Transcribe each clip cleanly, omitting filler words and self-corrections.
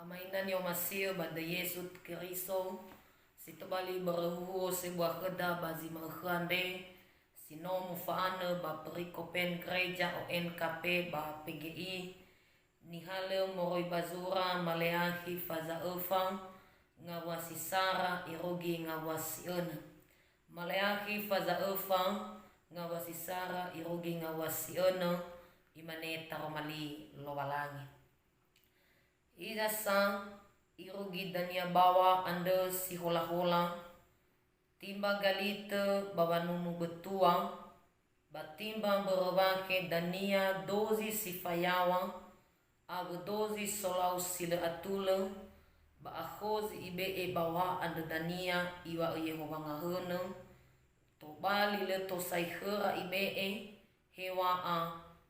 Amainan yo masih bada Yesus Kristo sitobali barahu sebuah keda bazi merhande sino mufaana ba perikopen gereja ONKP ba PGI nihale moroi bazura maleahi faza efang ngawasi sara irogi ngawasi ena maleahi faza efang ngawasi sara irogi ngawasi ena imane taromali lowalangi ida sang irogi dania bawa anda si hola-hola timba galite bawa nunu betuang batimba berwake dania dozi si fayawang abu dozi solau sila atule ba akhozi ibe e bawa anda dania iwa Yehova ngahene to bali le to saihera ibe e hewa a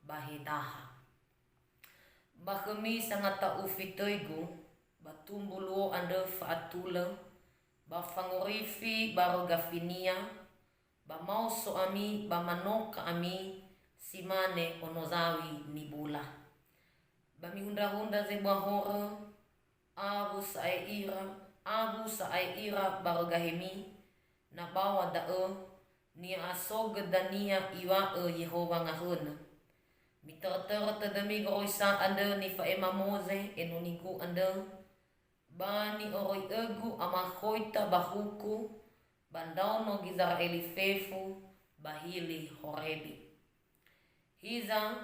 bahedaha bakemi sangat ufitoigo batumbulu anda faatula bafangorifi baro gafinia bamau soami bamanoka ami simane onozawi nibula bamiunda-hunda zebahora abu sae ira baro gahemi na bawa dae ni asoga dania iwa Yehova ngahuna mitara-tara tadami goisa anda ni fa emamoze enuniku anda bani oroi egu amahoita bahuku bandau no gizara elifefu bahili horebi hiza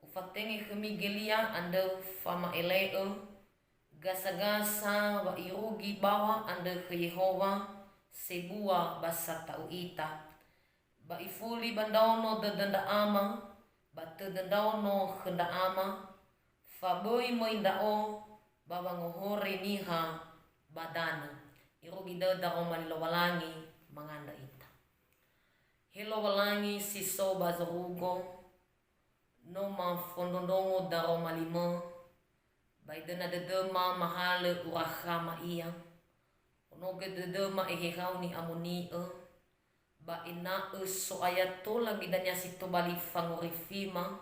ufatenge kemigelia anda fama eleo gasa-gasa wa irugi bawa anda ke Yehova sebua basata uita ba ifuli bandau no dadanda ama batu dandau no henda ama faboi moindao baba ngohore niha badana irogi dao malilowalangi manganda ita helo walangi siso bazarugo no ma fondondongo daro malimo baidana dedema mahale urahama iya onoge dedema ehehauni amuni ba ina so ayatola bidanya sito bali fangorifima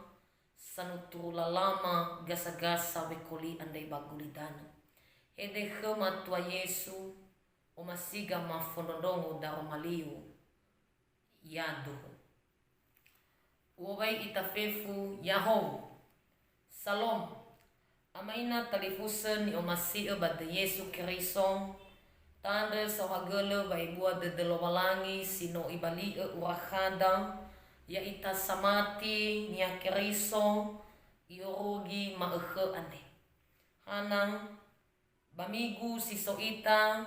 sanutula lama gasa-gasa wekoli andai bagulidana hede khema tua Yesu o masiga mafondondongo daro maliu yadu uwai itafefu yaho salom amaina talifusen ni o masiga bada Yesu Kristo tanda sahagele vai bua de lowalangi sino ibali urahada ya ita samati nia keriso iorogi maekhe ane hanang bamigu siso ita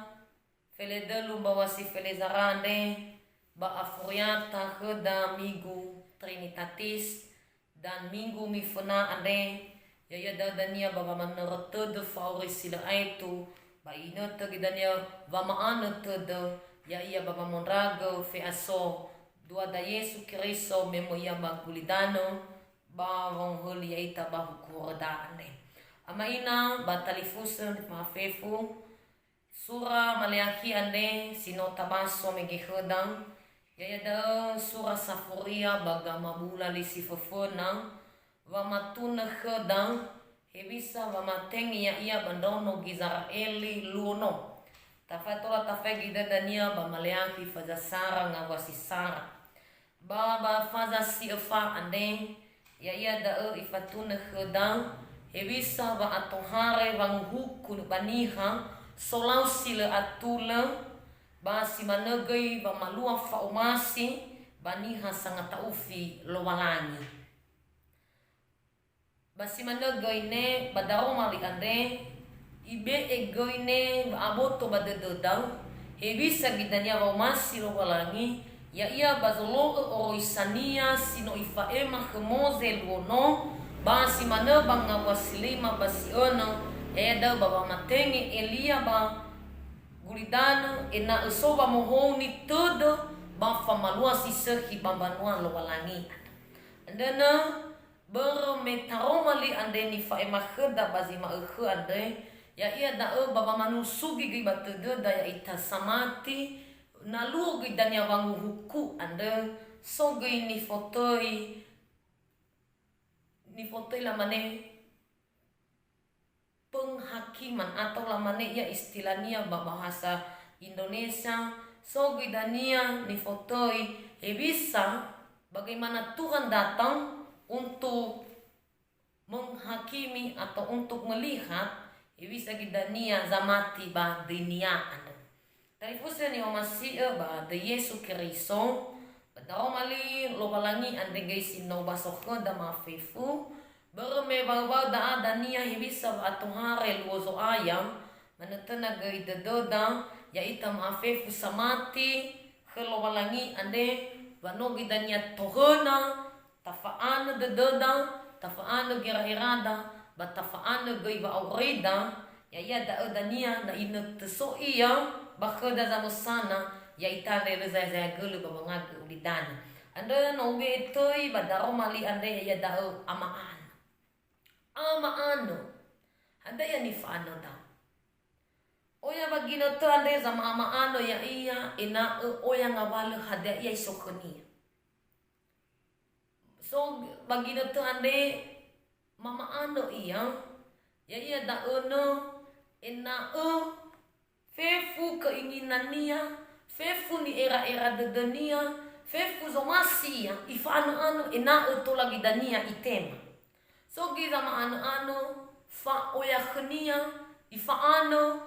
feledelu bawasi felezarane ba afuriata heda migu trinitatis dan minggu mifuna ane ya dadania baba manerete de faurisila aitu ba ina tegidania vamaana teda ya ia baba monrago fe aso dua da Yesu Kristo memo ia bagulidano ba wong holi ya ita ba hukurodane ama ina ba talifusen mafefu sura maleaki ane sino tabaso megehedang ya da sura safuria baga mabula lisifofona vamatuna hedang hebisa vamatengi ya ia bandono gizara eli luno tafatola tafegi dadania bamaleaki fazasara ngawasisara baba faza sifa ande ya ia da ifatuna khedang hebisa va atohare vanghuku baniha solau sila atula basi manegai bamalua faumasi baniha sangat taufi lowalangi basi mana goine badaro mali ande ibe e goine aboto badedodau hebisa gidania romasi lo walangi ya ia bazolo oisania sino ifa ema khemoze luono basi mana banga wasilima basi ono eda baba matenge elia ba gulidano ena usoba mohoni todo ba famalua sisehi bambanuan lo walangi andana bero metaromali ande ni fa emakheda bazima ekhe ande ya ia da baba manusugi gi batede da ya ita samati nalugi dania wangu huku ande sogi ni fotoi la mane penghakiman atau lamane ya istilahnya bahasa Indonesia so gidania ni fotoi bisa bagaimana Tuhan datang untuk menghakimi atau untuk melihat bisa gidania zamati ba dunia anda dari fusen yo masih ba de Yesu Kristo badao mali lo balangi ande guys no basokho da mafifu berme bawa da dania bisa atau hare luozo ayam manatana gay doda ya ita mafifu samati khelo balangi ande banogi dania tohona tafaana de doda tafaana gira irada batafaana gay ba aurida ya da dania na inat so iya bakada za sana ya itane le za gulu ba mga ulidan ande no be toy badaro mali ande ya da amaan amaano ande ya ni faano da oya bagino to ande za amaano ya iya ina oya ngawalo hada ya isokoni so bagino to ande mamaano iya ya da ono ina fefu keinginan niya fefu ni era de dunia fefu zomasia ifano ina to lagi dania itema so giza ano fa oya khnia ifano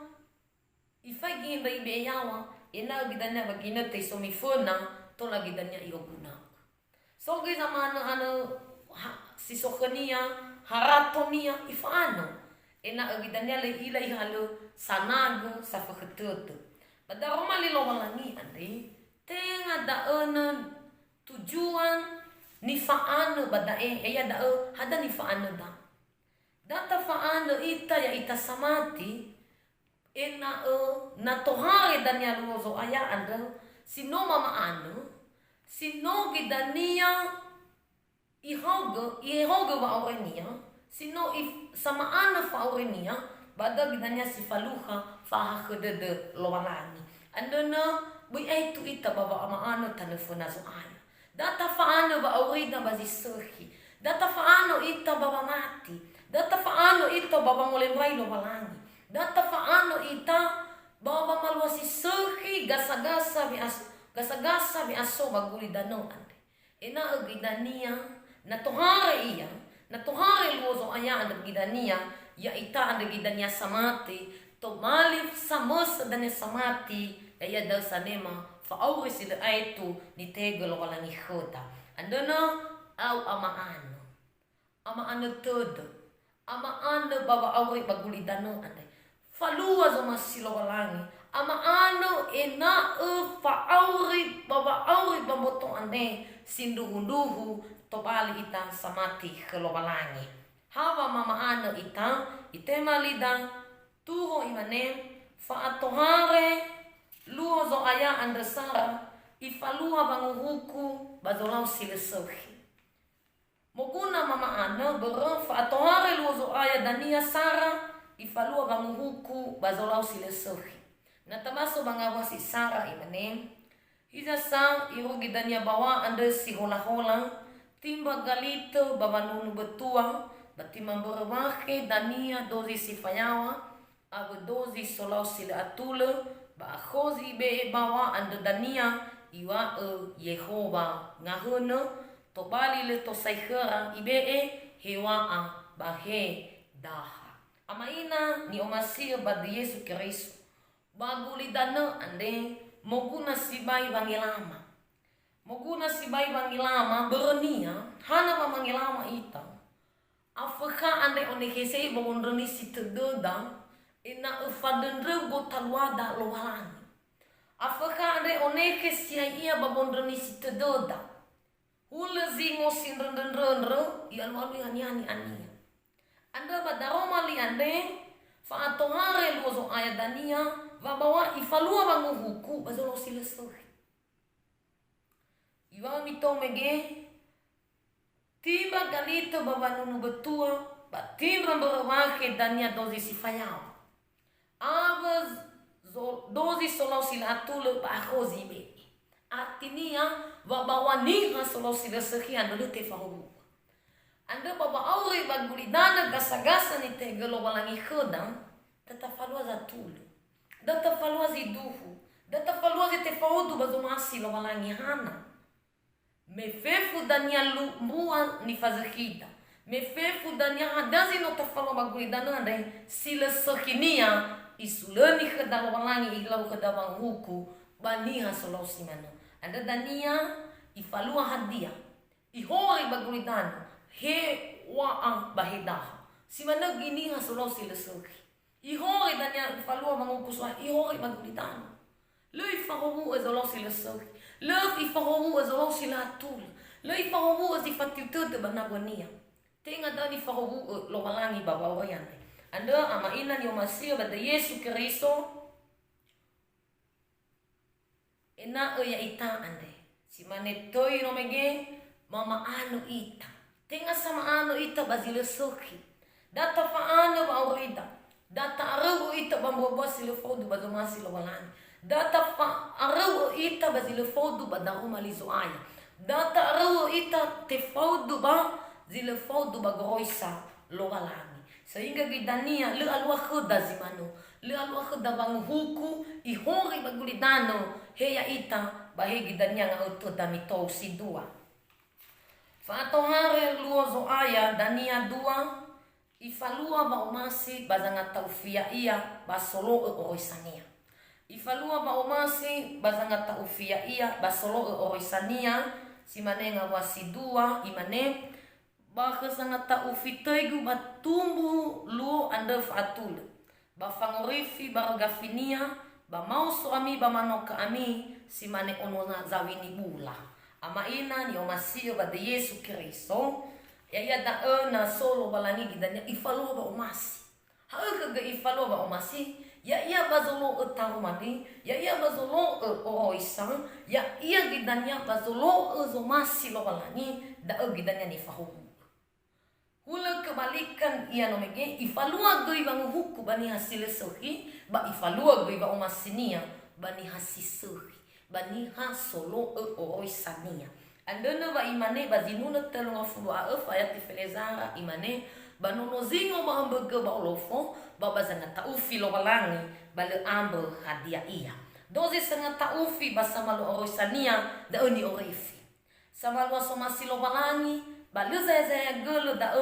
ifagi bai beyawa ina gidana bagina te somifona to lagi dania ioguna so giza ano si sokhnia haratonia ifano ina gidana le ila ihalo sanago sa fakatuto badaro malilo malangi ande tenga da tujuan ni faano badae ya da hada ni faano da data faano ita ya ita samati ena na tohare dania luozo aya anda sino mama ano sino gidania ihogo wa orenia sino sama ana fa orenia bada gidania sifaluha fa khudede lowalani andona bui itu ita baba ama ano telefona zo aya data faano ba awida ba zisuhi data faano ita baba mati data faano ita baba molemai lowalangi data faano ita baba maluasi suhi gasa-gasa bi aso baguli dano ande ina agidania na tohare iya na tohare luozo aya ande gidania ya ita ande gidania samati to malif samos dane samati ya da sanema fa awris ila aitu ni tegel wala ni khota andana au ama ano todo ama ano baba awri baguli dano ande falua zo masilo walangi ama ano ena fa awri baba awri bamboto ande sinduhunduhu to bali ita samati khelo walangi hawa mama ano ita itema lida tuho imane fa atohare luozo aya anda sara ifalua banguhuku bazolau silesohi moguna mama ana berfa atohare luozo aya dania sara ifalua banguhuku bazolau silesohi natamaso bangawasi sara imane hiza sa irugi dania bawa anda si hola timba galito babanunu betua batima berwahe dania dozi sifayawa abu dozi solau sile atule ba khozi be bawa anda dania iwa Yehova ngahuna to bali le to saihara ibe hewa ba he daha amaina ni omasi ba de Yesu Kristo baguli dana ande moguna sibai bangilama bernia hana mamangilama ita afaka ande onekese bongondoni sitedodang ina ufadendre gotalwada lohalani afaka ande oneke sia ia babondroni sitedoda hule zingo sinrendendrendro ialwalu hani ania anda badaro mali ande fa atohare lozo aya dania vabawa ifalua banguhuku bazolo silesohi iwa mitomege tiba galito babanunu betua batimra berwake dania dozi sifayao avas dozi solau sila atule pa khozi be artinya vabawani ha solau sila sekian dulu te fahu Anda baba aure baguli dana gasa-gasa ni te gelo walangi khedang, data falua za tul. Data falua zi duhu. Data falua zi te faudu bazumasi lo walangi hana. Me fefu dania lumbuan ni fazakita. Me fefu dania hadazi no tafalua baguli dana ande sila sokinia isulani khedang walangi iglau khedang huku baniha solo simano. Anda dania ifalua hadia. Ihori baguli dana. He waang bahidaha. Si mana gini ha solo sila soki. Ihori danya falua mangukuswa. Ihori magulitano. Le ifahomu ezolo sila soki. Le ifahomu ezolo sila atul. Le ifahomu ezifatiutu te banagwania. Tenga dani ifahomu lo walangi baba wayane. Anda ama ina ni omasio bada Yesu Kristo. Ena ya ita ande. Si mane toi no mege mama anu ita. Tenga sama ano ita bazile soki. Data fa ano ba orida. Data araw ita bambobo sila fodu bazomasi lo walani. Data fa araw ita bazile fodu badaru malizo aya. Data araw ita te fodu ba zile fodu bagoroisa lo walani. Sehingga gidania le alwa khuda zimano. Le alwa khuda bang huku ihori bagulidano heya ita bahe gidania nga uto damito si dua. Fatohare luo zo aya dania dua ifalua ba omasi bazanga taufia ia basolo orisania. Ifalua ba omasi bazanga taufia ia basolo orisania simanenga wasidua imane ba kesanga taufitegu batumbu luo anda fatul. Ba fangorifi baragafinia ba mauso ami ba manoka ami simane onona zawini bula. Ama ina ni omasio bada Yesu Kristo ya da na solo balangi gidanya ifalo ba omasi haga ga ifalo ba omasi ya bazolo utarumani ya bazolo oisan ya gidanya bazolo zomasi lo balangi da gidanya ni fahu hula kebalikan ia nomege ifalua goi bang huku bani hasil sohi ba ifalua goi ba omasinia bani hasisuhi bani ha solo oisania andona ba imane bazinuna telunga fulu a ayat felezara imane banono zingo ba ambege ba olofo ba bazanga taufi lo balangi bale ambo hadia ia dozi sanga taufi basama lo oisania da oni orifi sama lo somasi lo balangi bale zaya gelo da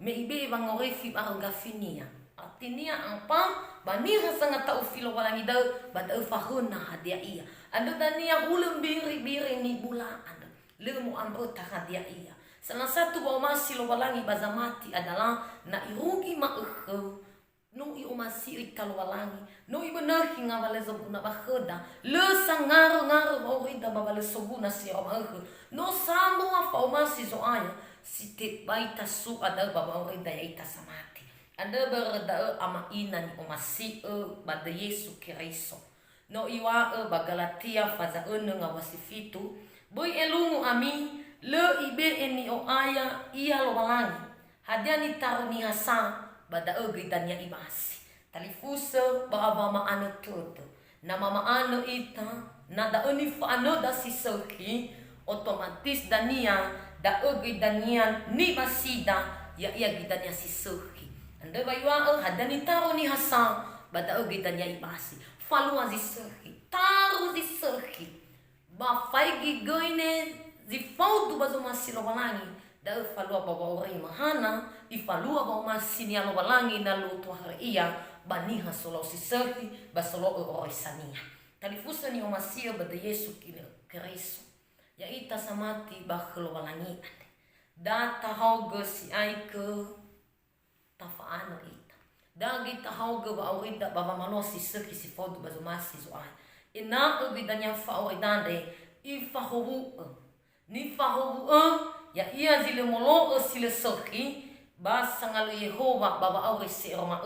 me ibe bang orifi ba gafinia artinya apa bani sanga taufi lo balangi da bada fahuna hadia ia anda dania hulum biri ni bula anda lemu ambota hadia ia salah satu bawa masih lo walangi bazamati adalah na irugi ma no i omasi italo walangi no i benar hinga vale zobuna bakheda le sangar orida babale sobuna si no sambo afa omasi zo aya si te baita su ada baba orida ya ita samati anda berda ama ina ni omasi bada Yesu Kristo no iwa bagalatia faza nga wasifitu boy elungu ami le ibe eni o aya ia lo balangi hadiani taruni hasa bada gritania ibasi talifusa baba ma anu toto na mama anu ita na da uni fa anu da sisoki otomatis dania da gritania ni basida ya ia gritania sisoki anda baywa hadiani taruni hasa bada gritania ibasi falua zisaki taru zisaki ba faigi goine zifaudu bazomasi lo balangi da falua baba ori mahana ifalua ba masini lo balangi na lo tuharia baniha solo sisaki basolo orisania talifusa ni omasio bada Yesu Kristo ya ita samati bakhlo balangi data hauga si aike tafaano dagi tahauga ba awida baba manosi seki si fodu bazumasi zoan ina ubidanya fa awidande ifahu ni fahu ya ia zile molo sile soki basangalu Yehova baba awisi roma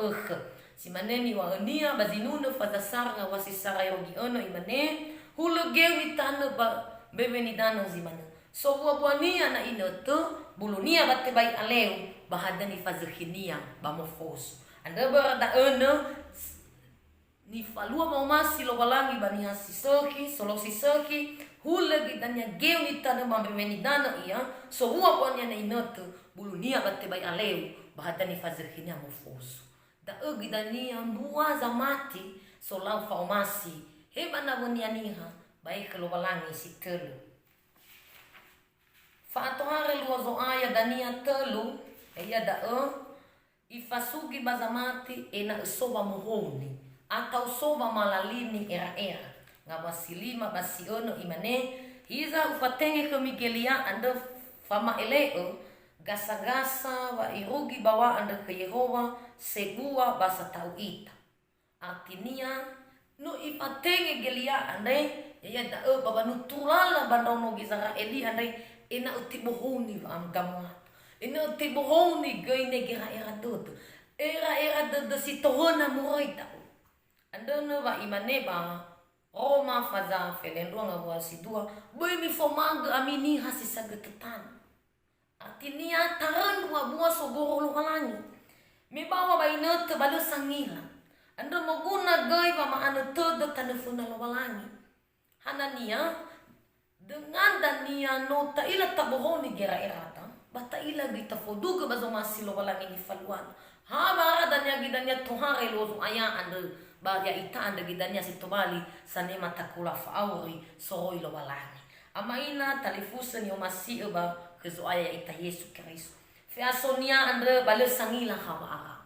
si maneni wa nia bazinuna fatasarga wasisara yogi ono imane hulugewi tanu ba bebeni dano zimana so buania na inoto bulunia batte bai aleu bahadani fazakhinia ba mofosu anda berada ni falua mau masi lo balangi bani hasisoki solo sisoki hule gidanya geu ni tana mameni dana iya so hua ponya na inoto bulunia batte bai aleu bahata ni fazirkinya mufusu da gidania mbua za mati so lau fa masi heba na bonia niha bai ke lo balangi si telu fa atohare luozo aya dania telu iya da ifasugi bazamati ena soba mohoni atau soba malalini era-era ngabasilima basiono imane hiza ufatenge kemigelia anda fama eleo gasa-gasa wa irugi bawa anda ke Yehova segua basa tau ita artinya no ifatenge gelia ande ya da baba nutulala bandono gizara eli ande ena utibohuni am gamuat ena utibohuni gaine era-era dodo era-era dodo sitohona muroita andona ba imane ba Roma faza felendua ngabua sidua boy mi fomanga amini hasi sagetetan artinya taran bua soboro lo halangi mi bawa ba inote balu sangila ando moguna gay ba maano todo tanefuna lo halangi hanania dengan dania nota ila tabohoni gera erata bata ila gita foduga bazo masilo halangi ni faluan ha bara danya gidanya tuhare lo aya ando baria ita anda gidanya sitobali sane matakula fauri soroi lo walani amaina talifusen yo masih ba kezo aya ita Yesu Kristus fe asonia anda bale sangila hawa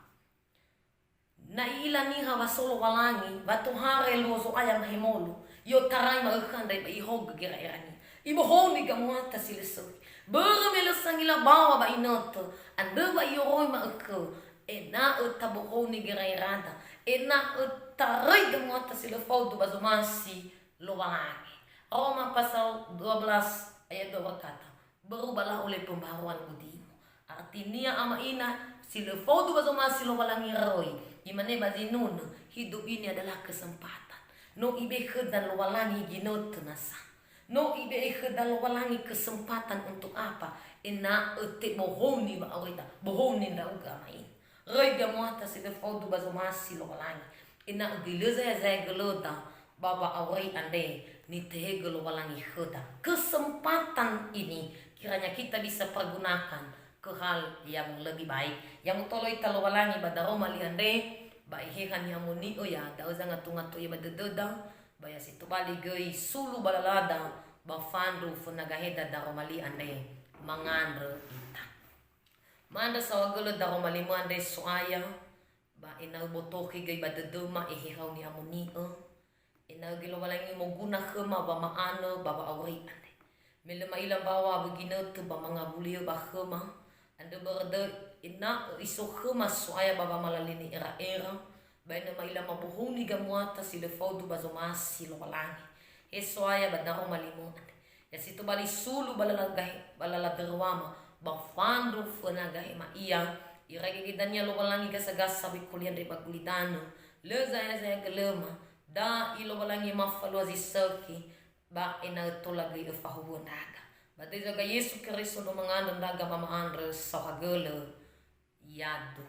na ila ni hawa solo walangi batu hare lo so aya mahemolo yo tarai ma khanda ba ihog gera erani ibo honi gamuata sileso bermelo sangila bawa ba inoto anda ba yoroi ma ko ena utabohoni gera eranda ena tarai gamuata sila faudu bazumasi lowangi Roma pasal 12 ayat 2 berkata berubahlah oleh pembaharuan budimu artinya ama ina sila faudu bazumasi lowangi roi imane bazinun hidup ini adalah kesempatan no ibe dan lowangi ginot nasa no ibe dan lowangi kesempatan untuk apa ena ete bohoni ba awita bohoni nda uga main roi gamuata sila faudu bazumasi lowangi ina gileza ya zai geloda baba awai ande ni tehe gelo walangi khoda kesempatan ini kiranya kita bisa pergunakan ke hal yang lebih baik yang toloi talo walangi badaro mali ande bai hehan yang muni ya da uzanga tunga to ya badada baya situ bali gei sulu balalada bafandu funagaheda da romali ande mangandre ita manda sawagelo da romali mo ande soaya ba ina botoki gay badaduma ihiraw ni amuni ina gilo walangi mo guna khema ba maano ba awri ande mele maila bawa begina tu ba mga buliyo ba khema ande berda ina iso khema soaya ba malalini era ba ina maila mabuhuni gamuata sile faudu ba zomasi lo walangi e soaya ba daro malimo ya situ bali sulu balala derwama ba fandu funagahe ma iya iragi gidanya lo walangi gasa-gasa bikulian de bagulidano leza ya zaya gelema da ilo walangi mafalo azisaki ba ina tolagi efahu naga bate jaga Yesu Kristus no manganda ndaga mama andre sahagele yadu